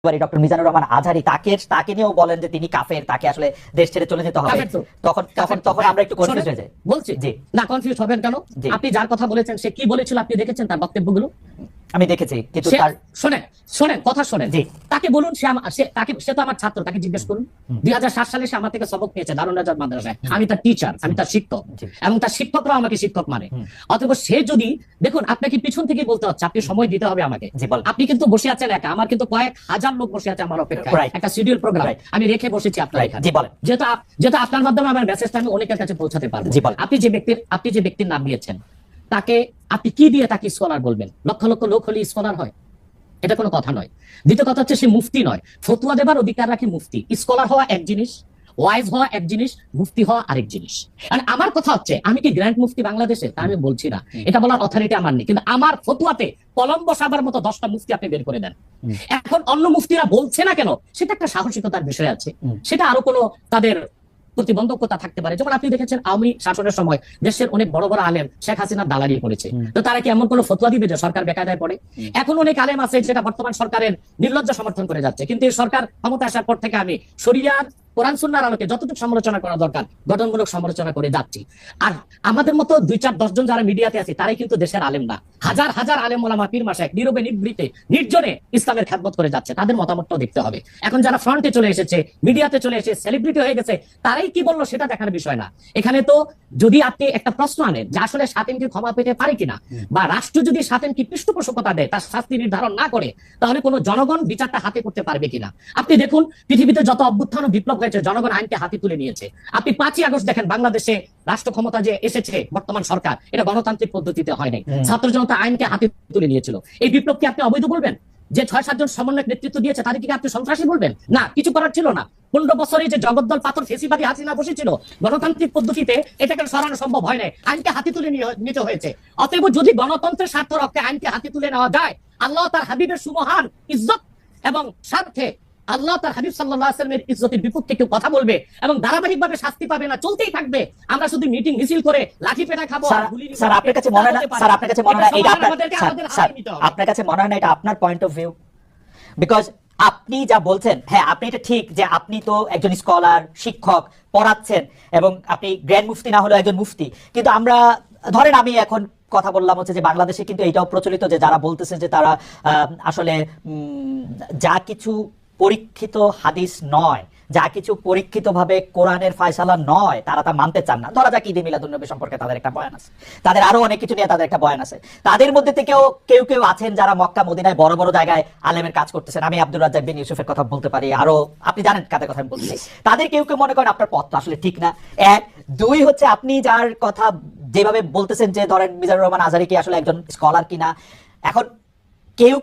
Doctor Mizanur Rahman Azhari তাকে নিয়েও বলেন যে তিনি কাফের, তাকে আসলে দেশ ছেড়ে চলে যেতে হবে। তখন আমরা একটু কনফিউজ হয়ে যাই। বলছি জি না, কনফিউজ হবেন কেন? আপনি যার কথা বলেছেন সে কি বলেছিল আপনি দেখেছেন তার বক্তব্যগুলো? আমি দেখেছি, কিন্তু শোনেন কথা শোনেন। তাকে বলুন, সে তো আমার ছাত্র, তাকে জিজ্ঞেস করুন। 2007 সালে সে আমার থেকে সবক নিয়েছে দারুন রাজার মাদ্রাসায়। আমি তার টিচার, আমি তার শিক্ষক, এবং তার শিক্ষকরা আমাকে শিক্ষক মানে। অথবা সে যদি দেখুন, আপনাকে পিছন থেকে বলতে হচ্ছে, আপনি সময় দিতে হবে আমাকে। আপনি কিন্তু বসে আছেন একা, আমার কিন্তু কয়েক হাজার লোক বসে আছে আমার অপেক্ষায়, একটা শিডিউল প্রোগ্রাম আমি রেখে বসেছি আপনার এখানে। যেহেতু আপনার মাধ্যমে আমার মেসেজটা আমি অনেকের কাছে পৌঁছাতে পারবো। আপনি যে ব্যক্তির নাম দিয়েছেন তাকে আপনি কি দিয়ে তাকে স্কলার বলবেন? লক্ষ লক্ষ লোক হলে স্কলার হয়? এটা কোনো কথা নয়। দ্বিতীয় কথা হচ্ছে সে মুফতি নয়, ফতুয়া দেবার অধিকার রাখে মুফতি। স্কলার হওয়া এক জিনিস, ওয়াইজ হওয়া এক জিনিস, মুফতি হওয়া আরেক জিনিস। আর আমার কথা হচ্ছে, আমি কি গ্র্যান্ড মুফতি বাংলাদেশে তা আমি বলছি না, এটা বলার অথরিটি আমার নেই, কিন্তু আমার ফতুয়াতে কলম বসাবার মতো 10টা মুফতি আপনি বের করে দেন। এখন অন্য মুফতিরা বলছে না কেন, সেটা একটা সাহসিকতার বিষয় আছে, সেটা আরো কোনো তাদের প্রতিবন্ধকতা থাকতে পারে। যেমন আপনি দেখেছেন আওয়ামী শাসনের সময় দেশের অনেক বড় বড় আলেম শেখ হাসিনা দালালি করেছে, তো তারা কি এমন কোনো ফতোয়া দিবে যে সরকার বেকায়দায় পড়ে? এখন অনেক আলেম আছে যেটা বর্তমান সরকারের নির্লজ্জ সমর্থন করে যাচ্ছে, কিন্তু এই সরকার ক্ষমতা আসার পর থেকে আমি শরিয়ার কোরআন সুন্নাহর আলোকে যতটুকু সমালোচনা করা দরকার গঠনমূলক সমালোচনা করে যাচ্ছি। আর আমাদের মতো 2-4-10 জন যারা মিডিয়াতে আছে তারাই কিন্তু দেশের আলেম না। হাজার হাজার আলেম ওলামা পীর মাশায়েখ নীরবে নিভৃতে নির্জনে ইসলামের খেদমত করে যাচ্ছে, তাদের মতামতটাও দেখতে হবে। এখন যারা ফ্রন্টে চলে এসেছে, মিডিয়াতে চলে এসে সেলিব্রিটি হয়ে গেছে, তারাই কি বললো সেটা দেখার বিষয় না। এখানে তো যদি আপনি একটা প্রশ্ন আনেন যে আসলে শাতিমকে ক্ষমা পেতে পারে কিনা, বা রাষ্ট্র যদি শাতিমকে পৃষ্ঠপোষকতা দেয়, তার শাস্তি নির্ধারণ না করে, তাহলে কোনো জনগণ বিচারটা হাতে করতে পারবে কিনা? আপনি দেখুন, পৃথিবীতে যত অভ্যুত্থান ও বিপ্লব হয়েছে জনগণ আইনকে হাতে তুলে নিয়েছে। আপনি 5ই আগস্ট দেখেন, বাংলাদেশে রাষ্ট্র ক্ষমতা যে এসেছে বর্তমান সরকার, এটা গণতান্ত্রিক পদ্ধতিতে হয় নাই, ছাত্র জনতা আইনকে হাতে তুলে নিয়েছিল। এই বিপ্লবকে আপনি অবৈধ বলবেন? যে 6-7 জন সমন্বয়ক নেতৃত্ব দিয়েছে তাদেরকে আপনি সন্ত্রাসী বলবেন? না, কিছু করার ছিল না। 15 বছরে যে জগদ্দল পাথর ফেসিবাদী হাসিনা বসেছিল, গণতান্ত্রিক পদ্ধতিতে এটাকে সরানো সম্ভব হয় নাই, আইনকে হাতে তুলে নিতে হয়েছে। অতএব যদি গণতন্ত্রের স্বার্থ রক্ষে আইনকে হাতে তুলে নেওয়া যায়, আল্লাহ তার হাবিবের সুমহান ইজ্জত এবং স্বার্থে আল্লাহ তার হাবিব সাল্লাল্লাহু আলাইহি ওয়াসাল্লামের ইজ্জতের বিপক্ষে কেউ কথা বলবে এবং ধারাবাহিকভাবে শাস্তি পাবে না, চলতেই থাকবে। আমরা শুধু মিটিং মিছিল করে লাঠি পেটা খাবো। স্যার আপনার কাছে মনে হয় না, স্যার আপনার কাছে মনে হয় না এটা আপনার কাছে মনে হয় না এটা আপনার পয়েন্ট অফ ভিউ? বিকজ আপনি যা বলছেন, হ্যাঁ আপনি এটা ঠিক যে আপনি তো একজন স্কলার, শিক্ষক, পড়াচ্ছেন, এবং আপনি গ্র্যান্ড মুফতি না হলেও একজন মুফতি। কিন্তু আমরা ধরেন, আমি এখন কথা বললাম হচ্ছে যে বাংলাদেশে কিন্তু এটাও প্রচলিত যে যারা বলতেছে যে তারা আসলে যা কিছু পরীক্ষিত হাদিস নয়, যা কিছু পরীক্ষিত ভাবে কোরআনের ফয়সালা নয়, তারা তা মানতে চান না। ধরা যাক ঈদে মিলাদুন্নবী সম্পর্কে তাদের একটা বয়ান আছে, তাদের আরো অনেক কিছু নিয়ে তাদের একটা বয়ান আছে। তাদের মধ্যে থেকেও কেউ আছেন যারা মক্কা মদিনায় বড় বড় জায়গায় আলেমের কাজ করতেছেন। আমি আব্দুর রাজ্জাক বিন ইউসুফের কথা বলতে পারি, আরো আপনি জানেন কাদের কথা আমি বলছি। তাদের কেউ মনে করেন আপনার পথ আসলে ঠিক না। 1, 2 হচ্ছে আপনি যার কথা যেভাবে বলতেছেন যে ধরেন মিজানুর রহমান আজহারি কি আসলে একজন স্কলার কিনা। এখন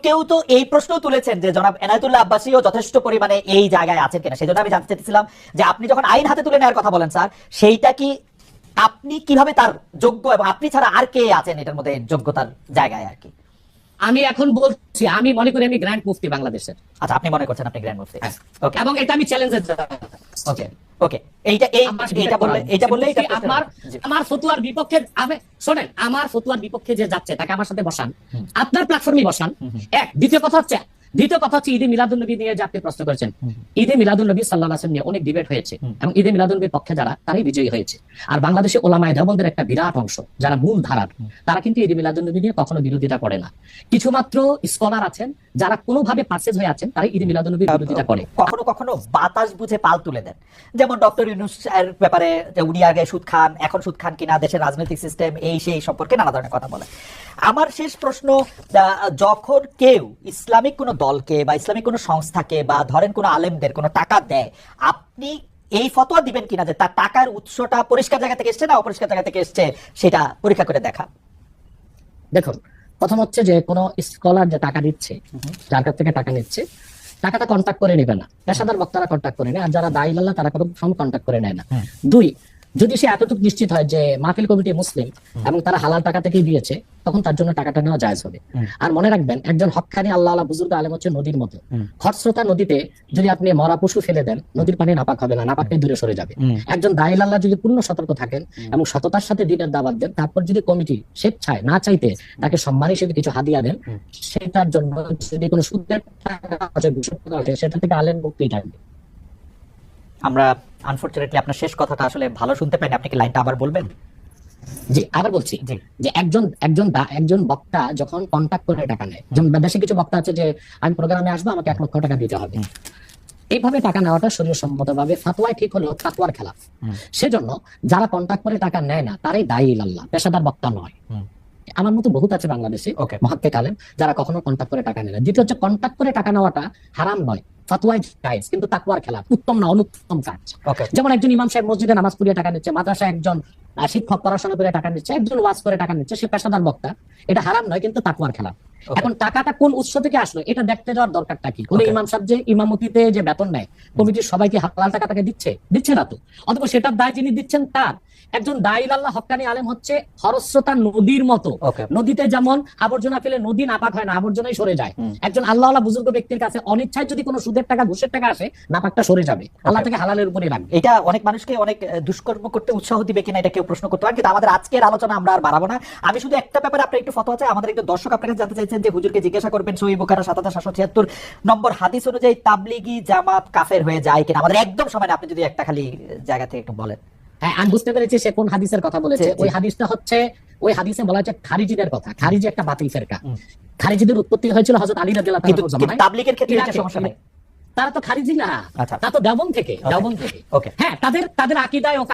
কেউ তো এই প্রশ্ন তুলেছেন যে জনাব এনায়েতুল্লাহ আব্বাসীও যথেষ্ট পরিমাণে এই জায়গায় আছেন কিনা। সেজন্য আমি জানতে চাইছিলাম যে আপনি যখন আইন হাতে তুলে নেওয়ার কথা বলেন স্যার, সেইটা কি আপনি কিভাবে তার যোগ্য, এবং আপনি ছাড়া আর কে আছেন এটার মধ্যে যোগ্যতার জায়গায় আর কি? আমি এখন বলছি, আমি মনে করি আমি গ্র্যান্ড মুফতি বাংলাদেশের। আচ্ছা, আপনি মনে করছেন আপনি গ্র্যান্ড মুফতি? ওকে, এবং এটা আমি চ্যালেঞ্জের। ওকে, এইটা বললে আমার ফতুয়ার বিপক্ষে শোনেন, আমার ফতুয়ার বিপক্ষে যে যাচ্ছে তাকে আমার সাথে বসান, আপনার প্ল্যাটফর্মে বসান। দ্বিতীয় কথা হচ্ছে ঈদে মিলাদুন্নবী নিয়ে যে আপনি প্রশ্ন করেছেন, ঈদে মিলাদুন্নবী সাল্লাল্লাহু আলাইহি ওয়াসাল্লাম নিয়ে অনেক ডিবেট হয়েছে, এবং ঈদে মিলাদুন্নবীর পক্ষে যারা, তারাই বিজয়ী হয়েছে। আর বাংলাদেশে ওলামায়ে দেওবন্দের একটা বিরাট অংশ যারা মূল ধারার, তারা কিন্তু ঈদে মিলাদুন্নবী নিয়ে কখনো বিরোধিতা করে না। কিছু মাত্র স্কলার আছেন যারা কোনোভাবে পারচেজ হয়ে আছেন, তারাই ঈদে মিলাদুন্নবীর বিরোধিতা করে। কখনো বাতাস বুঝে পাল তুলে দেন, যেমন ডক্টর ইউনূস এর ব্যাপারে যে উনি আগে সুদ খান, এখন সুদ খান কিনা, দেশের রাজনৈতিক সিস্টেম এই সেই সম্পর্কে নানা ধরনের কথা বলে। আমার শেষ প্রশ্ন, যখন কেউ ইসলামিক কোনো দলকে বা ইসলামিক কোনো সংস্থাকে বা ধরেন কোনো আলেমদের কোনো টাকা দেয়, আপনি এই ফতোয়া দিবেন কিনা যে তার টাকার উৎসটা পরিষ্কার জায়গা থেকে এসছে না অপরিষ্কার জায়গা থেকে এসছে, সেটা পরীক্ষা করে দেখা? দেখুন, প্রথম হচ্ছে যে কোনো স্কলার যে টাকা দিচ্ছে, যার কাছ থেকে টাকা নিচ্ছে, টাকাটা কন্ট্যাক্ট করে নেবে না, পেশাদার বক্তারা কন্ট্যাক্ট করে নেয়, আর যারা দায়ী আল্লাহ তারা কোনো কন্ট্যাক্ট করে নেয় না। 2, যদি সে এতটুকু নিশ্চিত হয় যে মাহফিল কমিটি মুসলিম এবং তারা হালাল টাকা থেকেই দিয়েছে, তখন তার জন্য টাকাটা নেওয়া জায়েজ হবে। আর মনে রাখবেন, একজন হক্কানি আল্লাহ বুজুর্গ আলেম হচ্ছে নদীর মতো। খরস্রোতা নদীতে যদি আপনি মরা পশু ফেলে দেন, নদীর পানি নাপাক হবে না, নাপাক পেয়ে দূরে সরে যাবে। একজন দায়ীল আল্লাহ যদি পূর্ণ সতর্ক থাকেন এবং সততার সাথে দিনের দাওয়াত দেন, তারপর যদি কমিটি স্বেচ্ছায় না চাইতে তাকে সম্মান হিসেবে কিছু হাদিয়া দেন, সেটার জন্য যদি কোনো সুদের টাকা আসে, ঘুষের টাকা আসে, সেটা থেকে আলেম মুক্তি থাকবে। আমরা আনফরচুনেটলি আপনার শেষ কথাটা আসলে ভালো শুনতে পাইনি, আপনি কি লাইনটা আবার বলবেন? জি, আবার বলছি জি। যে একজন বক্তা যখন কন্ট্যাক্ট করে টাকা নেয়, যেমন দেশে কিছু বক্তা আছে যে আমি প্রোগ্রামে আসবো, আমাকে 1 লক্ষ টাকা দিতে হবে, এইভাবে টাকা নেওয়াটা শরীয়সম্মত ভাবে ফাতোয়ায় ঠিক হলেও তাকওয়ার খেলাফ। সেজন্য যারা কন্ট্যাক্ট করে টাকা নেয় না, তারাই দায়ী আল্লাহ, পেশাদার বক্তা নয়। আমার মতো বহুত আছে বাংলাদেশে মুহাক্কিক আলেম যারা কখনো কন্ট্যাক্ট করে টাকা নেয় না। দ্বিতীয় হচ্ছে, কন্ট্যাক্ট করে টাকা নেওয়াটা হারাম নয়, ফাতোয়ায় জায়েজ, কিন্তু তাকওয়ার খেলাফ, উত্তম না, অনুত্তম কাজ। যেমন একজন ইমাম সাহেব মসজিদে নামাজ পড়িয়ে টাকা নিচ্ছে, মাদ্রাসায় একজন শিক্ষক পড়াশোনা করে টাকা নিচ্ছে, একজন ওয়াজ করে টাকা নিচ্ছে, সে পেশাদার বক্তা, এটা হারাম নয়, কিন্তু তাকওয়ার খেলাফ। এখন টাকাটা কোন উৎস থেকে আসলো এটা দেখতে যাওয়ার দরকারটা কি? কোন ইমাম সাহেব যে ইমামতিতে যে বেতন নেয়, কমিটির সবাইকে হালাল টাকা তাকে দিচ্ছে না তো, অথবা সেটার দায় যিনি দিচ্ছেন তার। একজন দায়ীল আল্লাহ হক্কানি আলেম হচ্ছে খরস্রোতা নদীর মতো। নদীতে যেমন আবর্জনা ফেলে নদী নাপাক হয় না, আবর্জনাই সরে যায়। একজন আল্লাহ বুজুর্গ ব্যক্তির কাছে অনিচ্ছায় যদি কোনো সুদের টাকা ঘুষের টাকা আসে, নাপাকটা সরে যাবে, আল্লাহ থেকে হালালের উপরে রাখবে। এটা অনেক মানুষকে অনেক দুষ্কর্ম করতে উৎসাহ দিবে কিনা এটা কেউ প্রশ্ন করতে পারে, কিন্তু আমাদের আজকের আলোচনা আমরা আর বাড়াবো না। আমি শুধু একটা ব্যাপারে আপনার একটু ফতোয়া চাই। আমাদের একটু দর্শক আপনার কাছে জানতে চাইছেন যে হুজুরকে জিজ্ঞাসা করবেন সহিহ বুখারী ৭৭৭৬ নম্বর হাদিস অনুযায়ী তাবলিগি জামাত কাফের হয়ে যায় কিনা। আমাদের একদম সময় না, আপনি যদি একটা খালি জায়গা থেকে একটু বলেন। হ্যাঁ, আমি বুঝতে পেরেছি সে কোন হাদিসের কথা বলেছে। ওই হাদিসটা হচ্ছে, ওই হাদিসে বলা হচ্ছে খারিজিদের কথা। খারিজি একটা বাতিল ফেরকা। খারিজিদের উৎপত্তি হয়েছিল হযরত আলী রাদিয়াল্লাহু তাআলার কিন্তু জামানায়। তাবলিগের ক্ষেত্রে এটা সমস্যা নাই। তারা তো খারিজি না, তা তো দেওবন্দ থেকে। হ্যাঁ, তাদের আকীদায় ও